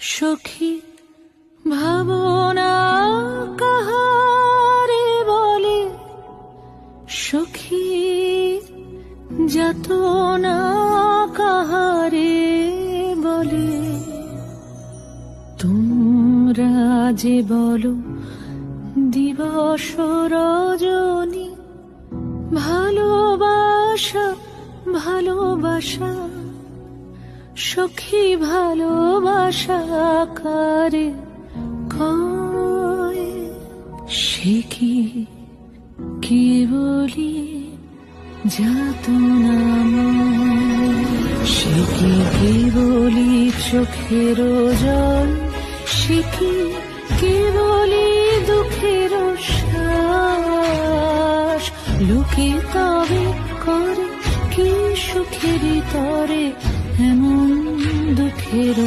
সখী ভাবনা কাহারে বলে, সখী যাতনা কাহারে বলে। তোমরা যে বলো দিবস রজনী, ভালোবাসা ভালোবাসা, সখী ভালোবাসা কারে কয়? সে কি কেবলি যাতনাময়, সে কি কেবলি চোখের জল, সে কি কেবলি দুঃখের শ্বাস। লোকে তবে করে কি সুখের তরে এমন দুঃখের